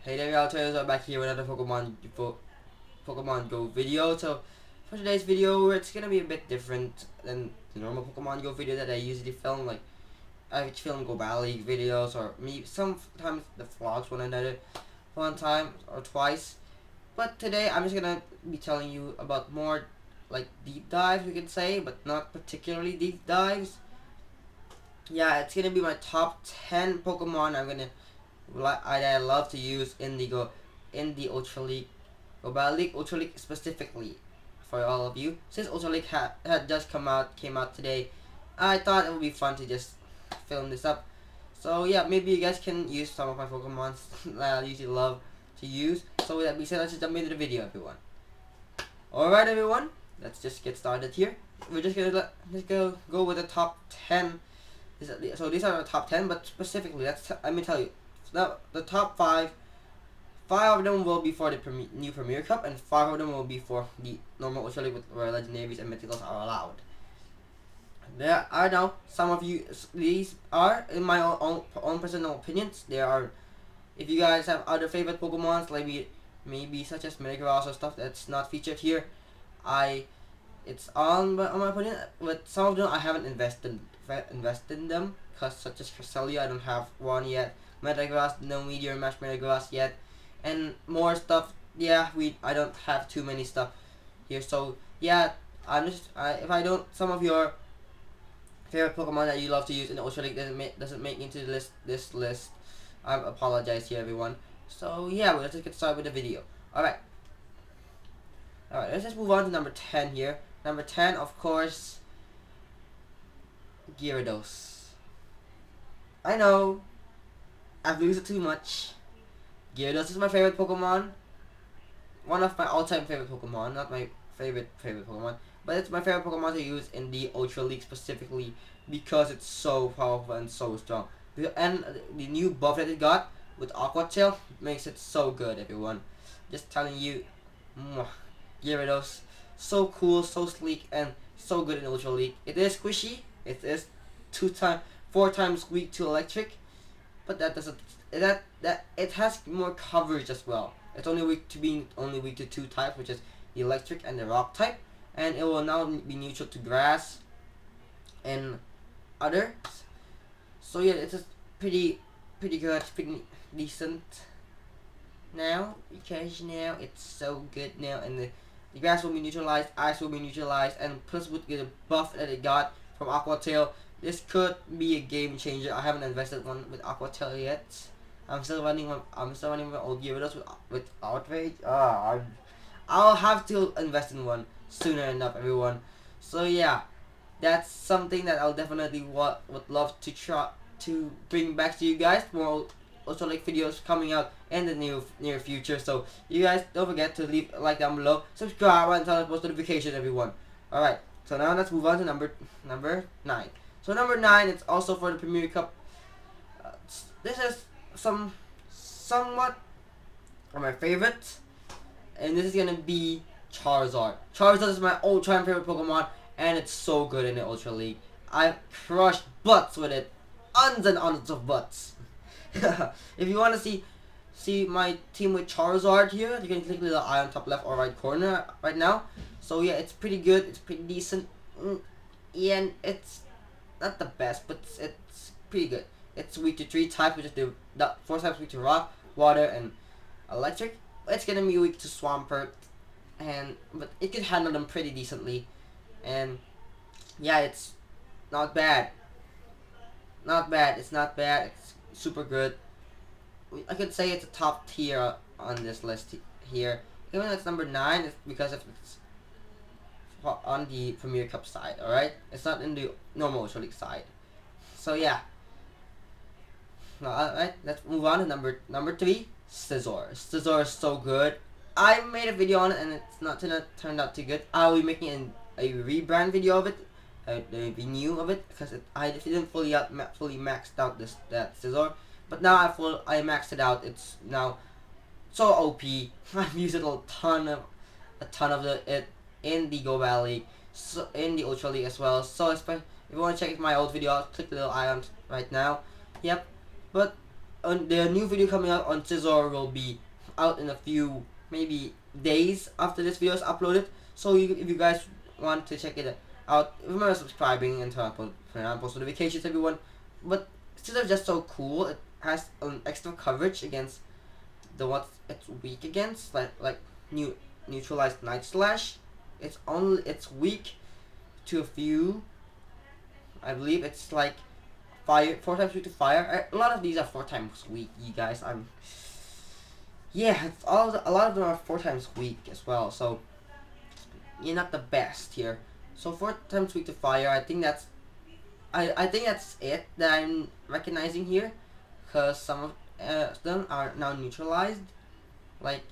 Hey there, y'all. Charizard back here with another Pokemon Go video. So for today's video, it's gonna be a bit different than the normal Pokemon Go video that I usually film. Like I film Go Battle League videos, or me sometimes the vlogs one time or twice. But today I'm just gonna be telling you about more like deep dives, we could say, but not particularly deep dives. Yeah, it's gonna be my top 10 Pokemon I love to use in the Ultra League, Go Battle League, Ultra League specifically for all of you. Since Ultra League had just came out today, I thought it would be fun to just film this up. So yeah, maybe you guys can use some of my Pokemons that I usually love to use. So with that being said, let's just jump into the video, everyone. Alright, everyone, let's just get started here. We're just gonna go with the top 10. So these are the top 10, but specifically, let me tell you. Now, the top 5 of them will be for the new Premier Cup, and 5 of them will be for the normal Ultra League, where Legendaries and Mythicals are allowed. There are now some of you, these are, in my own personal opinions, there are, if you guys have other favorite Pokemons, like maybe such as Metagross or stuff that's not featured here, it's on my opinion, but some of them I haven't invested in them, because such as Cresselia, I don't have one yet. Metagross, no Meteor Mash Metagross yet, and more stuff. Yeah, I don't have too many stuff here. So yeah, if I don't, some of your favorite Pokemon that you love to use in the Ultra League doesn't make into this list. I apologize here, everyone. So yeah, let's just get started with the video. Alright, let's just move on to number 10 here. Number 10, of course, Gyarados. I know I've used it too much. Gyarados is my favorite Pokemon. One of my all-time favorite Pokemon. Not my favorite Pokemon, but it's my favorite Pokemon to use in the Ultra League specifically because it's so powerful and so strong. And the new buff that it got with Aqua Tail makes it so good, everyone. Just telling you, Gyarados, so cool, so sleek, and so good in Ultra League. It is squishy. It is 4 times weak to electric. But that doesn't that it has more coverage as well. It's only weak to 2 types, which is the electric and the rock type, and it will now be neutral to grass and others. So yeah, it's just pretty good, pretty decent now, because now it's so good now, and the grass will be neutralized, ice will be neutralized, and plus with the buff that it got from Aqua Tail, this could be a game changer. I haven't invested one with Aqua Tail yet. I'm still running my old Gyarados with Outrage. I'll have to invest in one sooner enough, everyone. So yeah, that's something that I'll definitely would love to try to bring back to you guys. More Ultra League videos coming out in the near future. So you guys don't forget to leave a like down below, subscribe, and turn on post notifications, everyone. All right. So now let's move on to number 9. So number 9, it's also for the Premier Cup. This is somewhat of my favorite, and this is gonna be Charizard. Charizard is my all-time favorite Pokemon, and it's so good in the Ultra League. I've crushed butts with it, tons and tons of butts. If you want to see my team with Charizard here, you can click the eye on top left or right corner right now. So yeah, it's pretty good, it's pretty decent, and it's not the best, but it's pretty good. It's weak to 3 types, which is the 4 types weak to rock, water, and electric. It's gonna be weak to Swampert, but it can handle them pretty decently. And yeah, it's not bad. It's not bad. It's super good. I could say it's a top tier on this list here. Even though it's number 9, it's because it's on the Premier Cup side. All right, it's not in the normal Ultra League side. So yeah. Alright, let's move on to number 3, Scizor. Scizor is so good. I made a video on it and it's not turned out too good. I'll be making a rebrand video of it, a renew of it, because I didn't fully maxed out that Scizor. But now I maxed it out. It's now so OP. I've used it a ton of it in the Go Battle League, so in the Ultra League as well. So if you want to check my old video, click the little icon right now. Yep. But the new video coming out on Scizor will be out in a few maybe days after this video is uploaded. So if you guys want to check it out, remember subscribing and turn on post notifications, everyone. But Scizor is just so cool. It has an extra coverage against the what it's weak against, like neutralized Night Slash. It's weak to a few. I believe it's like fire, 4 times weak to fire. A lot of these are 4 times weak, you guys. Yeah, a lot of them are 4 times weak as well. So you're not the best here. So 4 times weak to fire. I think that's it that I'm recognizing here, because some of them are now neutralized. Like,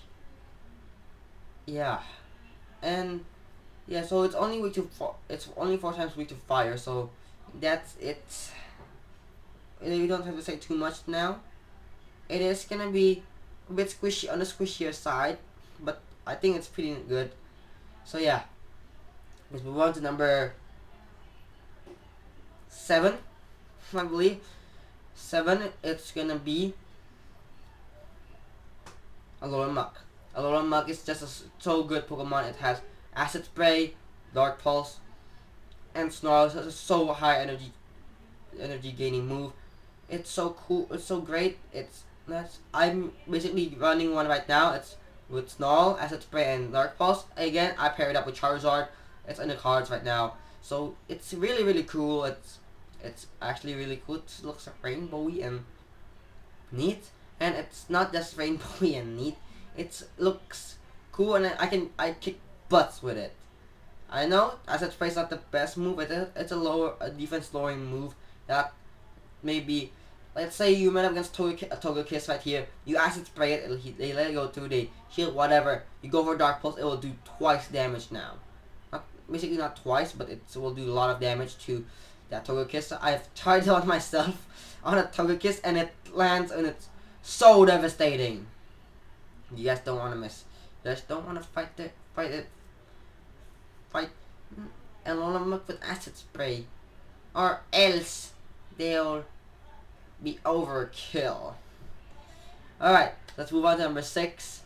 yeah, and yeah. So it's only weak to it's only 4 times weak to fire. So that's it. You don't have to say too much now. It is gonna be a bit squishy on the squishier side, but I think it's pretty good. So yeah, let's move on to number 7, I believe. 7, it's gonna be Alolan Muk. Alolan Muk is just a so good Pokemon. It has Acid Spray, Dark Pulse, and Snarl. It's a so high energy gaining move. It's so cool. It's so great. I'm basically running one right now. It's with Snarl, Acid Spray, and Dark Pulse. Again, I pair it up with Charizard. It's in the cards right now. So it's really cool. It's actually really cool. It looks rainbowy and neat. And it's not just rainbowy and neat. It looks cool, and I kick butts with it. I know Acid Spray is not the best move. It's a defense lowering move that maybe, let's say you met up against Togekiss right here. You Acid Spray it. They let it go through. They shield whatever. You go for Dark Pulse. It will do twice damage now. Basically not twice, but it will do a lot of damage to that Togekiss. I've tried it on myself on a Togekiss, and it lands, and it's so devastating. You guys don't want to miss. You guys don't want to fight Alolan Muk with Acid Spray, or else they'll be overkill. Alright, let's move on to number 6,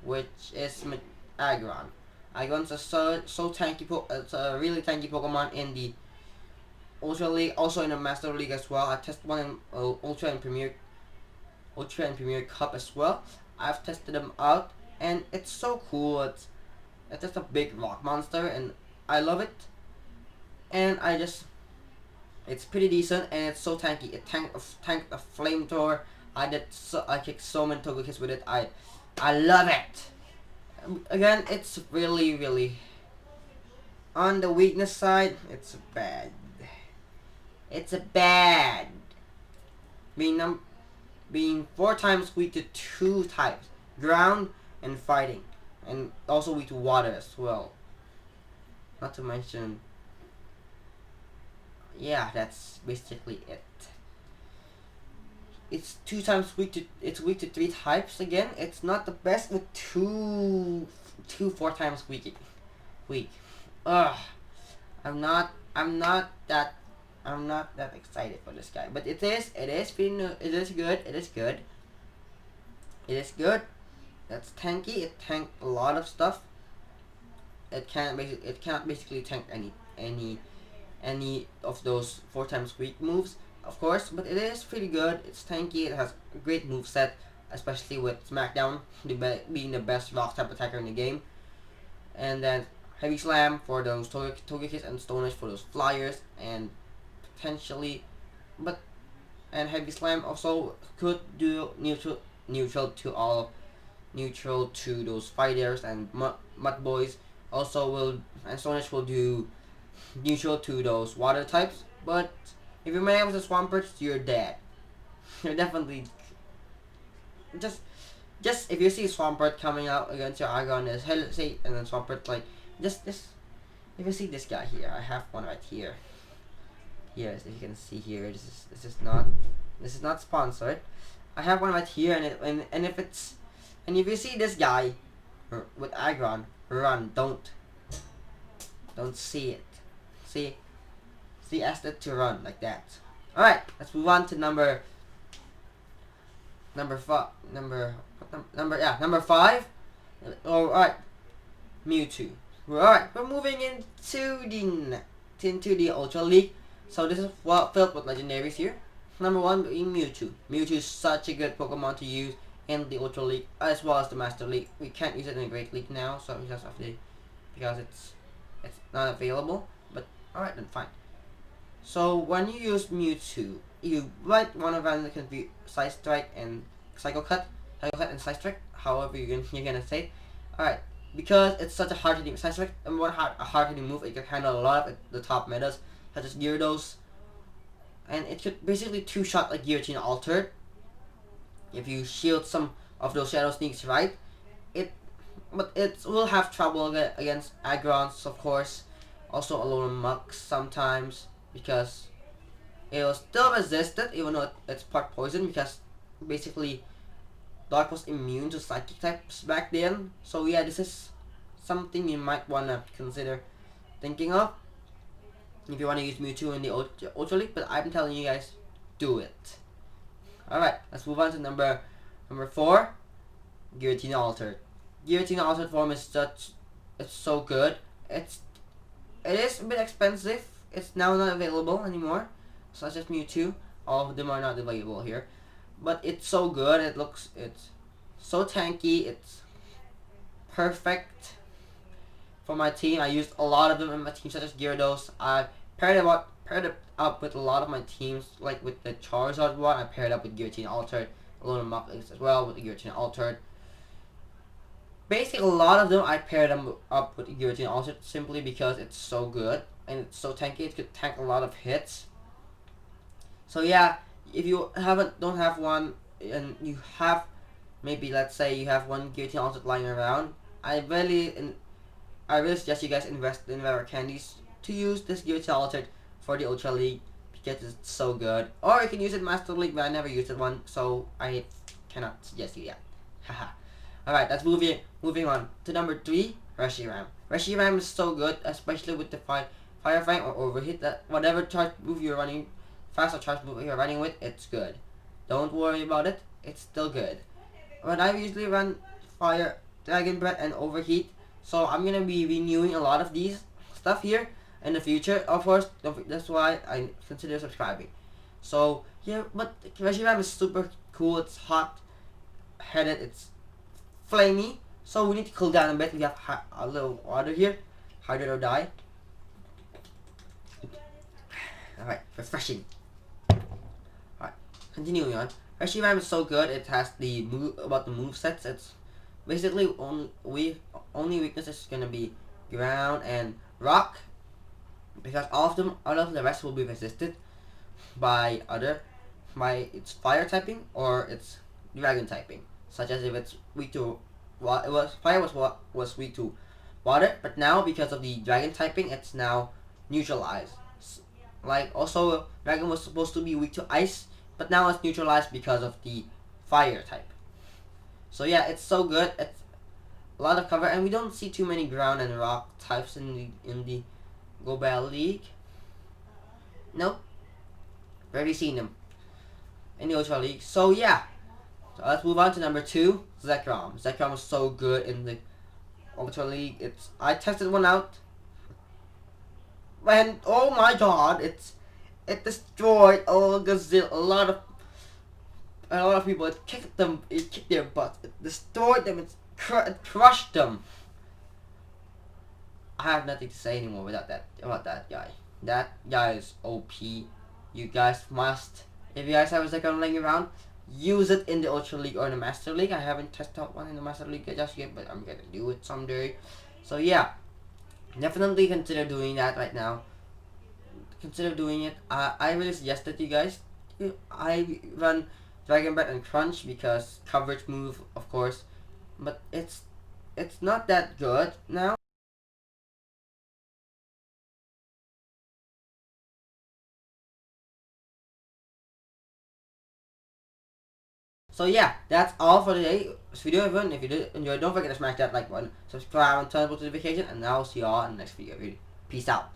which is Agron. Agron's so tanky. It's a really tanky Pokemon in the Ultra League, also in the Master League as well. I tested one in Ultra and Premier Cup as well. I've tested them out, and it's so cool. It's just a big rock monster, and I love it. And it's pretty decent, and it's so tanky. It tanked a flamethrower. I kicked so many Togekiss with it. I love it. Again, it's really on the weakness side. It's bad. It's bad. Being 4 times weak to 2 types, ground and fighting, and also weak to water as well. Not to mention, yeah, that's basically it. It's 2 times weak to. It's weak to 3 types again. It's not the best with 4 times weak. Ugh. I'm not that excited for this guy, but it is good. That's tanky. It tanked a lot of stuff. It cannot basically tank any of those 4 times weak moves, of course, but it is pretty good. It's tanky. It has a great moveset, especially with Smackdown being the best rock type attacker in the game, and then Heavy Slam for those Togekiss, and Stone Edge for those flyers, and potentially, and Heavy Slam also could do neutral to those fighters and mud boys. Also and Stone Edge will do neutral to those water types. But if you're mad with a Swampert, you're dead. You're definitely just if you see Swampert coming out against your Agron, and then Swampert, like just if you see this guy here, I have one right here. Here, as you can see here, this is not sponsored. I have one right here, and if you see this guy with Agron, run. Don't see it. See, ask it to run like that. Alright, let's move on to number 5. Alright, Mewtwo. Alright, we're moving into the Ultra League. So this is what filled with legendaries here. Number 1 being Mewtwo. Mewtwo is such a good Pokemon to use in the Ultra League as well as the Master League. We can't use it in the Great League now, so because it's not available. But alright then, fine. So when you use Mewtwo, you might want to run the Side Strike and Psycho Cut and Side Strike, however you're gonna say. Alright, because it's such a hard hitting Side Strike and a hard hitting move, it can handle a lot of the top metas, such as Gyarados, and it could basically two-shot like Guillotine altered. If you shield some of those Shadow Sneaks right, but it will have trouble against Agrons, of course, also Alolan Muck sometimes, because it will still resist it even though it's part poison, because basically Dark was immune to psychic types back then. So yeah, this is something you might wanna consider thinking of if you wanna use Mewtwo in the Ultra League, but I'm telling you guys, do it. Alright, let's move on to number 4, Guillotine Altered. Guillotine Altered form is it's so good. It is a bit expensive. It's now not available anymore, such as Mewtwo. All of them are not available here, but it's so good. It's so tanky. It's perfect for my team. I used a lot of them in my team, such as Gyarados. I paired it up with a lot of my teams, like with the Charizard one. I paired up with Guillotine Altered, Alolan Muck as well with the Guillotine Altered. Basically, a lot of them I paired them up with Guillotine Altered simply because it's so good and it's so tanky. It could tank a lot of hits. So yeah, if you don't have one, and you have, maybe let's say you have one Guillotine Altered lying around, I really suggest you guys invest in rare candies to use this Guillotine Altered for the Ultra League, because it's so good. Or you can use it in Master League, but I never used it one, so I cannot suggest you yet. Haha. Alright, that's moving on to number 3, Reshiram. Reshiram is so good, especially with the Fire Fang or Overheat. That whatever charge move you're running, fast or charge move you're running with, it's good. Don't worry about it, it's still good. But I usually run Fire, Dragon Breath, and Overheat, so I'm gonna be renewing a lot of these stuff here in the future. Of course, that's why I consider subscribing. So yeah, but Reshiram is super cool. It's hot-headed. It's flamey, so we need to cool down a bit. We have a little water here, hydrate or die. Alright, refreshing. Alright, continuing on. Reshiram is so good. It has the move sets. It's basically only weakness is gonna be ground and rock, because all of the rest will be resisted by its fire typing or its dragon typing. Such as if it's weak to fire was weak to water, but now because of the dragon typing, it's now neutralized. Like also, dragon was supposed to be weak to ice, but now it's neutralized because of the fire type. So yeah, it's so good. It's a lot of cover, and we don't see too many ground and rock types in the Global League. Nope, rarely seen them in the Ultra League. So yeah. So let's move on to number 2, Zekrom. Zekrom is so good in the Ultra League. I tested one out, and oh my god, it destroyed a lot of people. It kicked their butts. It destroyed them. It crushed them. I have nothing to say anymore about that guy. That guy is OP. You guys must, if you guys have a Zekrom laying around, use it in the Ultra League or in the Master League. I haven't tested out one in the Master League just yet, but I'm gonna do it someday. So yeah, definitely consider doing that right now. Consider doing it. I really suggest it, you guys. I run Dragon Breath and Crunch because coverage move, of course, but it's not that good now. So yeah, that's all for today's video, everyone. If you did enjoy, don't forget to smash that like button, subscribe, and turn on notification, and I'll see you all in the next video. Peace out.